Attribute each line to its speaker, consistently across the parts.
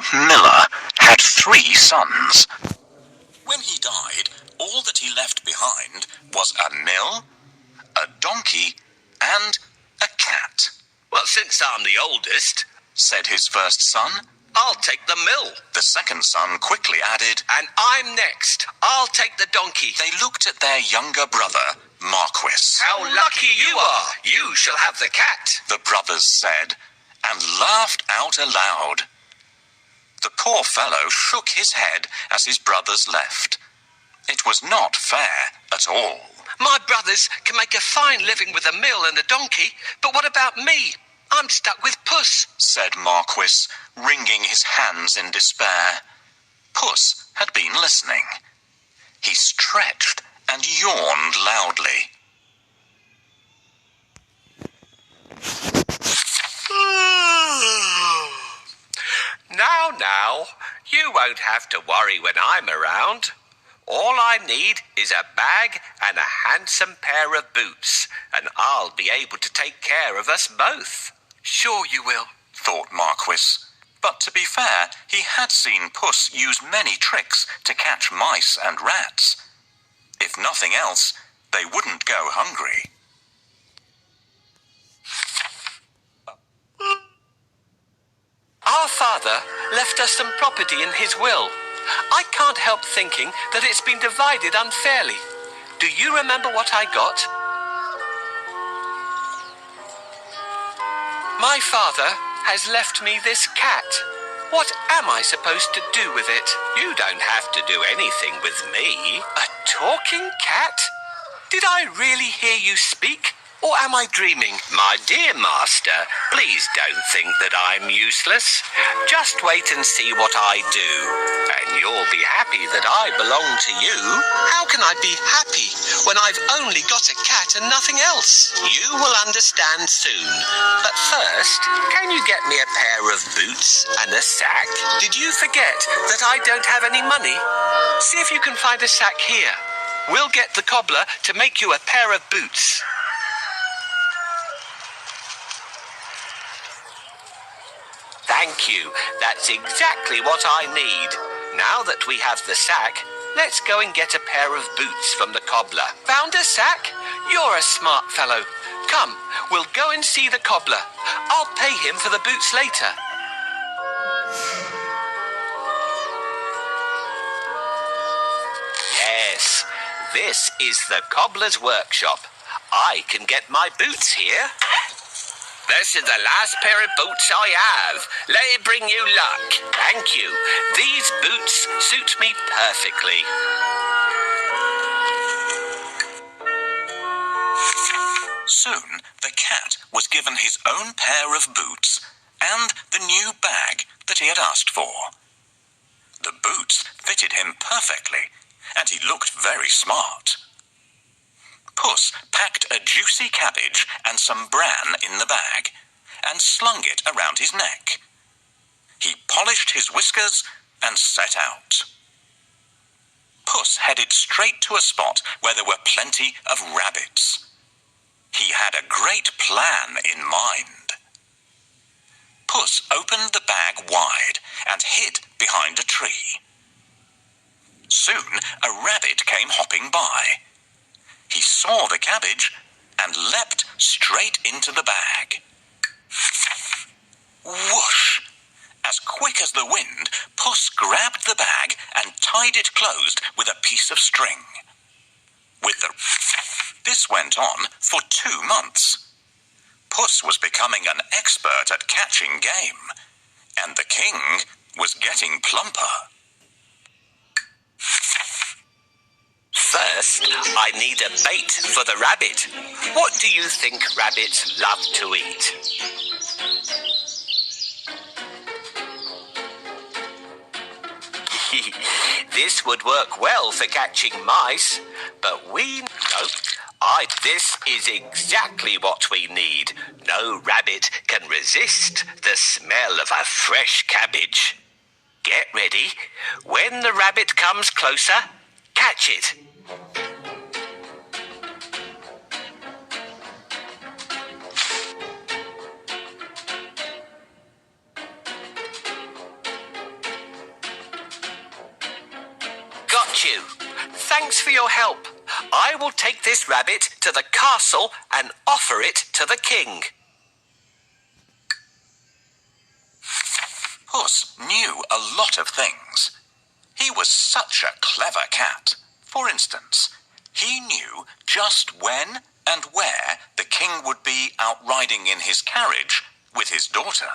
Speaker 1: poor miller had 3 sons. When he died, all that he left behind was a mill, a donkey, and a cat.
Speaker 2: Well, since I'm the oldest,
Speaker 1: said his first son,
Speaker 2: I'll take the mill.
Speaker 1: The second son quickly added,
Speaker 2: And I'm next. I'll take the donkey.
Speaker 1: They looked at their younger brother, Marquis.
Speaker 2: How lucky you are! You shall have the cat,
Speaker 1: the brothers said, and laughed out aloud. The poor fellow shook his head as his brothers left. It was not fair at all.
Speaker 2: My brothers can make a fine living with a mill and a donkey, but what about me? I'm stuck with Puss,
Speaker 1: said Marquis, wringing his hands in despair. Puss had been listening. He stretched and yawned loudly.
Speaker 2: Now, you won't have to worry when I'm around. All I need is a bag and a handsome pair of boots, and I'll be able to take care of us both.
Speaker 3: Sure you will,
Speaker 1: thought Marquis. But to be fair, he had seen Puss use many tricks to catch mice and rats. If nothing else, they wouldn't go hungry.
Speaker 2: Our father left us some property in his will. I can't help thinking that it's been divided unfairly. Do you remember what I got? My father has left me this cat. What am I supposed to do with it? You don't have to do anything with me. A talking cat? Did I really hear you speak? Or am I dreaming? My dear master, please don't think that I'm useless. Just wait and see what I do, and you'll be happy that I belong to you. How can I be happy when I've only got a cat and nothing else? You will understand soon. But first, can you get me a pair of boots and a sack? Did you forget that I don't have any money? See if you can find a sack here. We'll get the cobbler to make you a pair of boots. Thank you. That's exactly what I need. Now that we have the sack, let's go and get a pair of boots from the cobbler. Found a sack? You're a smart fellow. Come, we'll go and see the cobbler. I'll pay him for the boots later. Yes, this is the cobbler's workshop. I can get my boots here. This is the last pair of boots I have. Let it bring you luck. Thank you. These boots suit me perfectly.
Speaker 1: Soon the cat was given his own pair of boots and the new bag that he had asked for. The boots fitted him perfectly, and he looked very smart. Puss packed a juicy cabbage and some bran in the bag and slung it around his neck. He polished his whiskers and set out. Puss headed straight to a spot where there were plenty of rabbits. He had a great plan in mind. Puss opened the bag wide and hid behind a tree. Soon a rabbit came hopping by. He saw the cabbage and leapt straight into the bag. Whoosh! As quick as the wind, Puss grabbed the bag and tied it closed with a piece of string. This went on for 2 months. Puss was becoming an expert at catching game, and the king was getting plumper.
Speaker 2: First, I need a bait for the rabbit. What do you think rabbits love to eat? This would work well for catching mice, but this is exactly what we need. No rabbit can resist the smell of a fresh cabbage. Get ready. When the rabbit comes closer, catch it. you. Thanks for your help. I will take this rabbit to the castle and offer it to the king.
Speaker 1: Puss knew a lot of things. He was such a clever cat. For instance, he knew just when and where the king would be out riding in his carriage with his daughter.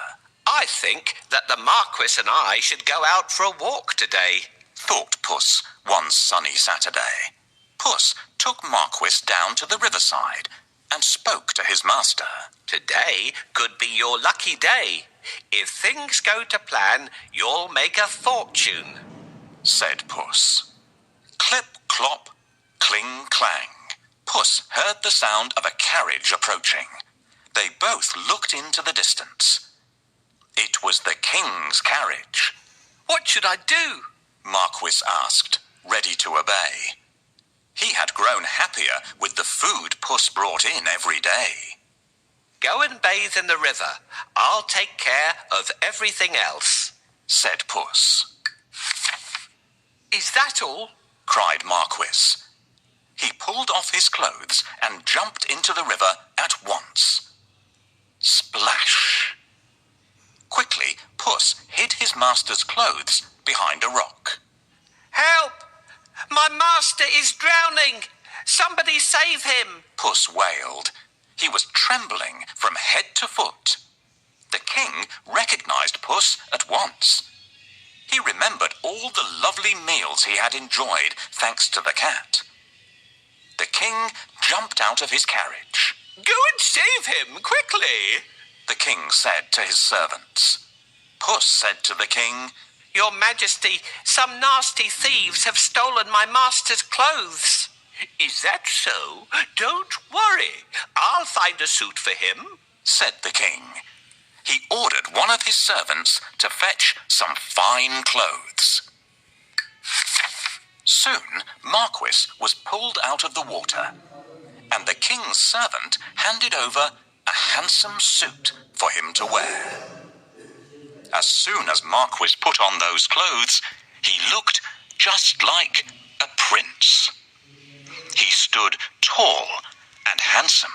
Speaker 2: I think that the Marquis and I should go out for a walk today,
Speaker 1: thought Puss one sunny Saturday. Puss took Marquis down to the riverside and spoke to his master.
Speaker 2: Today could be your lucky day. If things go to plan, you'll make a fortune,
Speaker 1: said Puss. Clip, clop, cling, clang. Puss heard the sound of a carriage approaching. They both looked into the distance. It was the king's carriage.
Speaker 2: What should I do?
Speaker 1: Marquis asked, ready to obey. He had grown happier with the food Puss brought in every day.
Speaker 2: Go and bathe in the river. I'll take care of everything else,
Speaker 1: said Puss.
Speaker 2: Is that all?
Speaker 1: Cried Marquis. He pulled off his clothes and jumped into the river at once. Splash! Quickly, Puss hid his master's clothes behind a rock.
Speaker 2: Help! My master is drowning! Somebody save him!
Speaker 1: Puss wailed. He was trembling from head to foot. The king recognized Puss at once. He remembered all the lovely meals he had enjoyed thanks to the cat. The king jumped out of his carriage.
Speaker 2: Go and save him, quickly,
Speaker 1: the king said to his servants. Puss said to the king,
Speaker 2: Your Majesty, some nasty thieves have stolen my master's clothes. Is that so? Don't worry. I'll find a suit for him,
Speaker 1: said the king. He ordered one of his servants to fetch some fine clothes. Soon, Marquis was pulled out of the water, and the king's servant handed over a handsome suit for him to wear. As soon as Marquis put on those clothes, he looked just like a prince. He stood tall and handsome,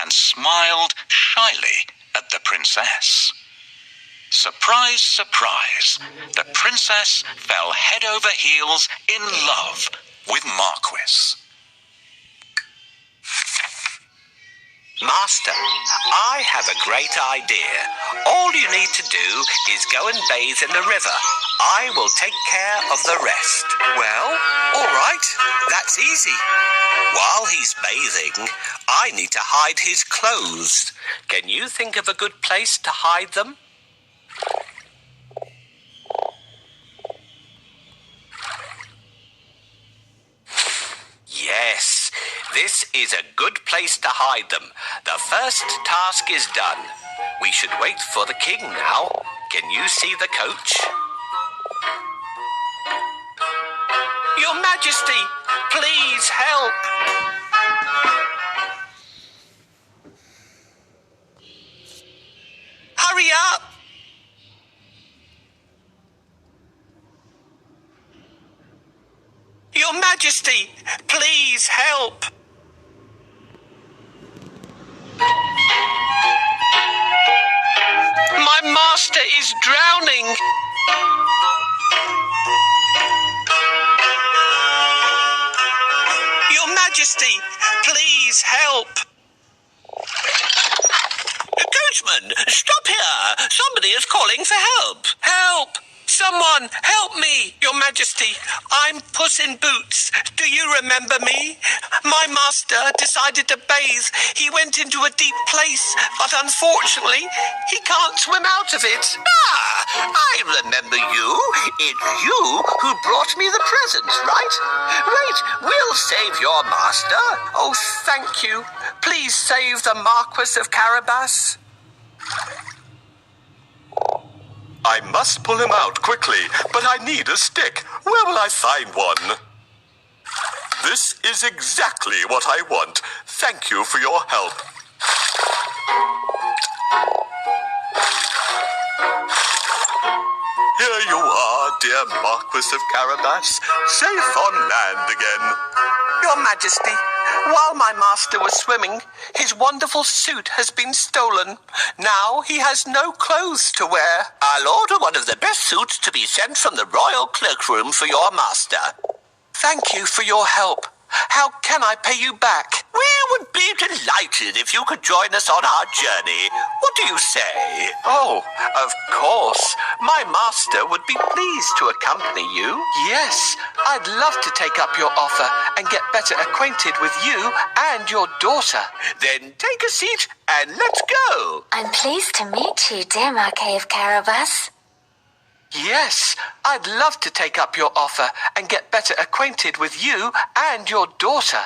Speaker 1: and smiled shyly at the princess. Surprise, surprise, the princess fell head over heels in love with Marquis.
Speaker 2: Master, I have a great idea. All you need to do is go and bathe in the river. I will take care of the rest. Well, all right, that's easy. While he's bathing, I need to hide his clothes. Can you think of a good place to hide them? Yes, this is a good place to hide them. The first task is done. We should wait for the king now. Can you see the coach? Your Majesty, please help. Hurry up. Your Majesty, please help. My master is drowning. Your Majesty, please help. Coachman, stop here. Somebody is calling for help. Help! Someone, help me, Your Majesty. I'm Puss in Boots. Do you remember me? My master decided to bathe. He went into a deep place, but unfortunately, he can't swim out of it. Ah, I remember you. It's you who brought me the presents, right? Wait, we'll save your master. Oh, thank you. Please save the Marquis of Carabas.
Speaker 3: I must pull him out quickly, but I need a stick. Where will I find one? This is exactly what I want. Thank you for your help. Here you are, dear Marquis of Carabas, safe on land again.
Speaker 2: Your Majesty, while my master was swimming, his wonderful suit has been stolen. Now he has no clothes to wear. I'll order one of the best suits to be sent from the royal cloakroom for your master. Thank you for your help. How can I pay you back? We would be delighted if you could join us on our journey. What do you say? Oh, of course. My master would be pleased to accompany you. Yes, I'd love to take up your offer and get better acquainted with you and your daughter. Then take a seat and let's go.
Speaker 4: I'm pleased to meet you, dear Marquis of Carabas.
Speaker 2: Yes, I'd love to take up your offer and get better acquainted with you and your daughter.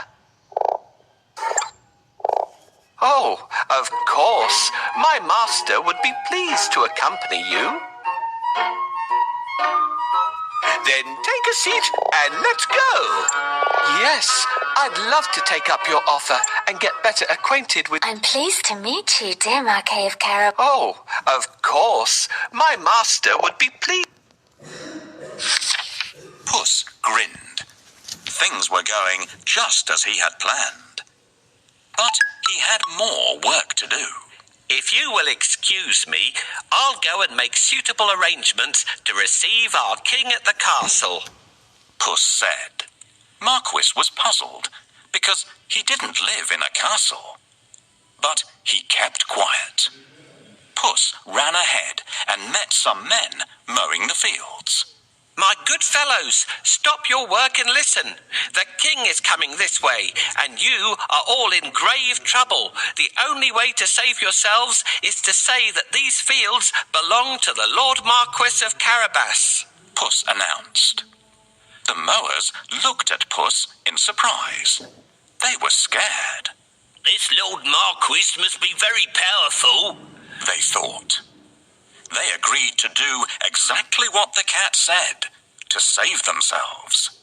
Speaker 2: Oh, of course. My master would be pleased to accompany you. Then take a seat and let's go. Yes, I'd love to take up your offer and get better acquainted with...
Speaker 4: I'm pleased to meet you, dear Marquis of Carabas.
Speaker 2: Oh, of course. My master would be pleased.
Speaker 1: Puss grinned. Things were going just as he had planned. But he had more work to do.
Speaker 2: If you will excuse me, I'll go and make suitable arrangements to receive our king at the castle.
Speaker 1: Puss said. Marquis was puzzled because he didn't live in a castle. But he kept quiet. Puss ran ahead and met some men mowing the fields.
Speaker 2: My good fellows, stop your work and listen. The king is coming this way, and you are all in grave trouble. The only way to save yourselves is to say that these fields belong to the Lord Marquis of Carabas.
Speaker 1: Puss announced. The mowers looked at Puss in surprise. They were scared.
Speaker 2: This Lord Marquis must be very powerful,
Speaker 1: they thought. They agreed to do exactly what the cat said, to save themselves.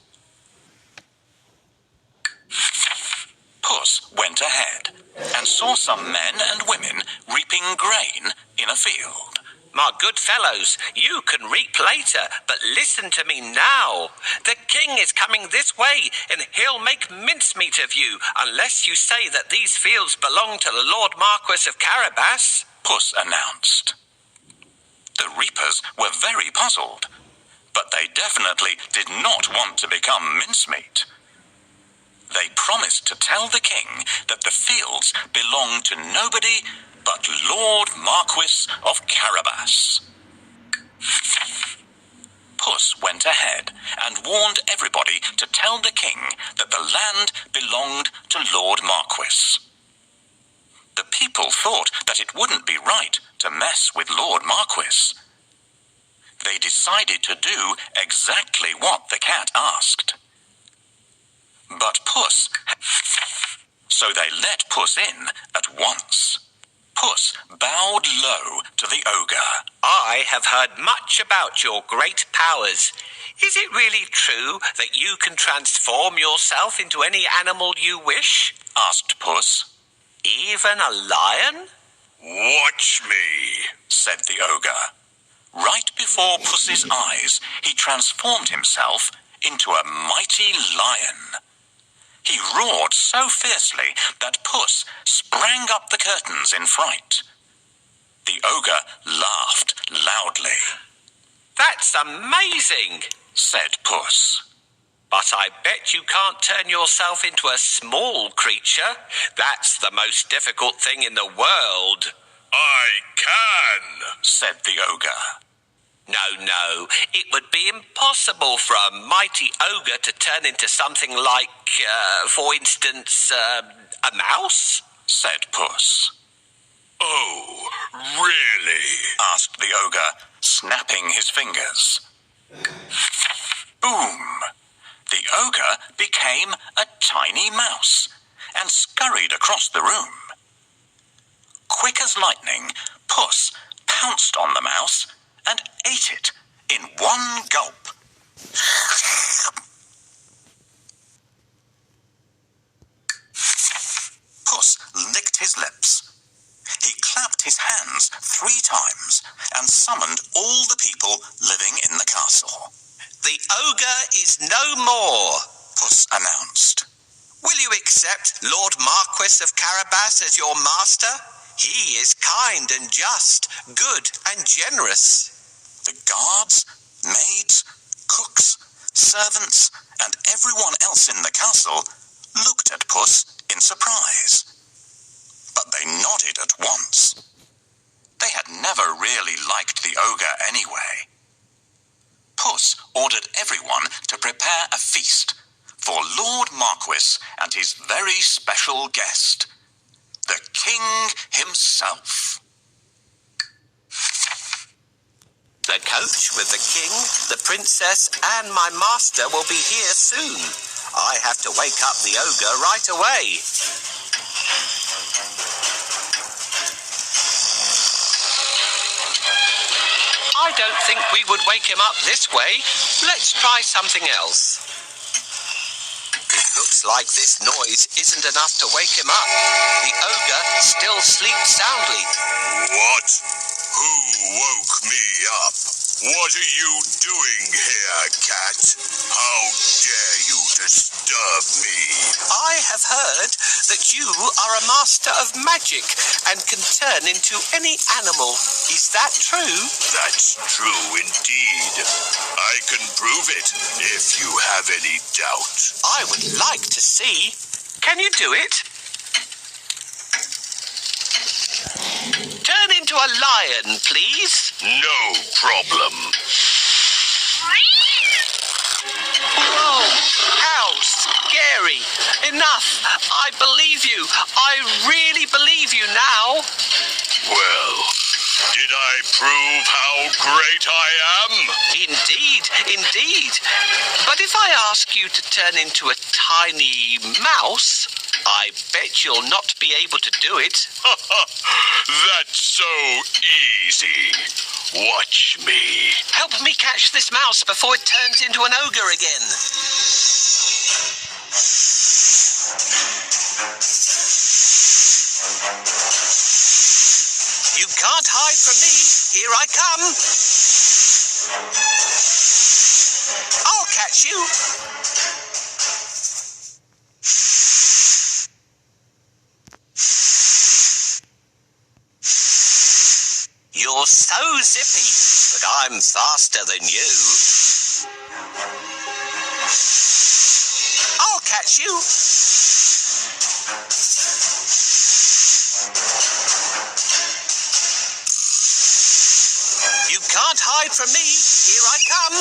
Speaker 1: Puss went ahead and saw some men and women reaping grain in a field.
Speaker 2: My good fellows, you can reap later, but listen to me now. The king is coming this way, and he'll make mincemeat of you unless you say that these fields belong to the Lord Marquis of Carabas,
Speaker 1: Puss announced. The reapers were very puzzled, but they definitely did not want to become mincemeat. They promised to tell the king that the fields belonged to nobody but Lord Marquis of Carabas. Puss went ahead and warned everybody to tell the king that the land belonged to Lord Marquis. The people thought that it wouldn't be right to mess with Lord Marquis. They decided to do exactly what the cat asked. But Puss... So they let Puss in at once. Puss bowed low to the ogre.
Speaker 2: I have heard much about your great powers. Is it really true that you can transform yourself into any animal you wish?
Speaker 1: Asked Puss.
Speaker 2: Even a lion?
Speaker 3: Watch me,
Speaker 1: said the ogre. Right before Puss's eyes, he transformed himself into a mighty lion. He roared so fiercely that Puss sprang up the curtains in fright. The ogre laughed loudly.
Speaker 2: That's amazing,
Speaker 1: said Puss.
Speaker 2: But I bet you can't turn yourself into a small creature. That's the most difficult thing in the world.
Speaker 3: I can,
Speaker 1: said the ogre.
Speaker 2: No, it would be impossible for a mighty ogre to turn into something like, for instance, a mouse,
Speaker 1: said Puss.
Speaker 3: Oh, really?
Speaker 1: Asked the ogre, snapping his fingers. Boom! The ogre became a tiny mouse and scurried across the room. Quick as lightning, Puss pounced on the mouse and ate it in one gulp. Puss licked his lips. He clapped his hands 3 times and summoned all the people living in the castle.
Speaker 2: The ogre is no more,
Speaker 1: Puss announced.
Speaker 2: Will you accept Lord Marquis of Carabas as your master? He is kind and just, good and generous.
Speaker 1: The guards, maids, cooks, servants, and everyone else in the castle looked at Puss in surprise. But they nodded at once. They had never really liked the ogre anyway. Puss ordered everyone to prepare a feast for Lord Marquis and his very special guest, the king himself.
Speaker 2: The coach with the king, the princess, and my master will be here soon. I have to wake up the ogre right away. I don't think we would wake him up this way. Let's try something else. It looks like this noise isn't enough to wake him up. The ogre still sleeps soundly.
Speaker 3: What? Who woke me up? What are you doing here, cat? How dare you disturb me?
Speaker 2: I have heard that you are a master of magic and can turn into any animal. Is that true?
Speaker 3: That's true indeed. I can prove it if you have any doubt.
Speaker 2: I would like to see. Can you do it? Turn into a lion, please.
Speaker 3: No problem.
Speaker 2: Whoa, how scary. Enough. I believe you. I really believe you now.
Speaker 3: Well, did I prove how great I am?
Speaker 2: Indeed, indeed. But if I ask you to turn into a tiny mouse, I bet you'll not be able to do it.
Speaker 3: That's so easy. Watch me.
Speaker 2: Help me catch this mouse before it turns into an ogre again. You can't hide from me. Here I come. I'll catch you. You're so zippy, but I'm faster than you. I'll catch you. You can't hide from me. Here I come.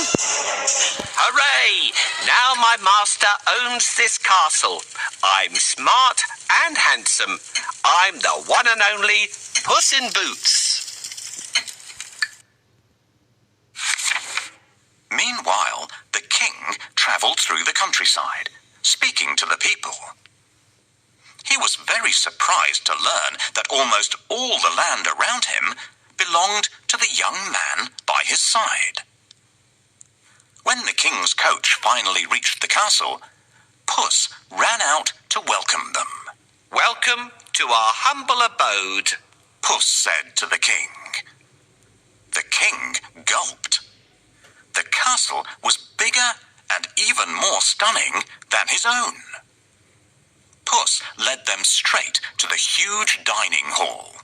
Speaker 2: Hooray! Now my master owns this castle. I'm smart and handsome. I'm the one and only Puss in Boots.
Speaker 1: Meanwhile, the king travelled through the countryside, speaking to the people. He was very surprised to learn that almost all the land around him belonged to the young man by his side. When the king's coach finally reached the castle, Puss ran out to welcome them.
Speaker 2: Welcome to our humble abode,
Speaker 1: Puss said to the king. The king gulped. The castle was bigger and even more stunning than his own. Puss led them straight to the huge dining hall.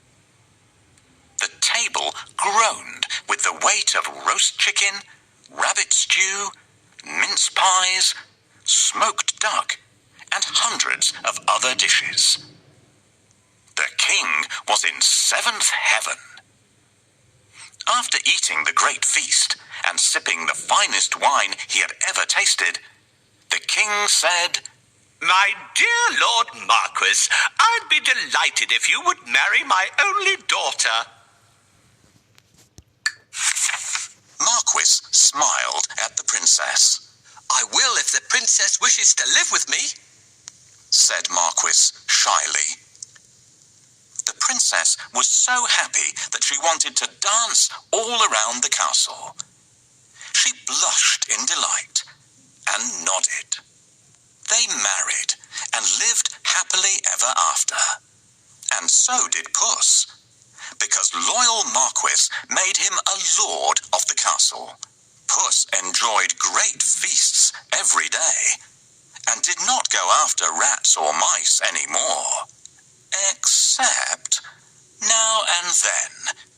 Speaker 1: The table groaned with the weight of roast chicken, rabbit stew, mince pies, smoked duck, and hundreds of other dishes. The king was in seventh heaven. After eating the great feast and sipping the finest wine he had ever tasted, the king said,
Speaker 2: My dear Lord Marquis, I'd be delighted if you would marry my only daughter.
Speaker 1: Marquis smiled at the princess.
Speaker 2: I will if the princess wishes to live with me,
Speaker 1: said Marquis shyly. The princess was so happy that she wanted to dance all around the castle. She blushed in delight and nodded. They married and lived happily ever after. And so did Puss, because loyal Marquis made him a lord of the castle. Puss enjoyed great feasts every day, and did not go after rats or mice any more, except now and then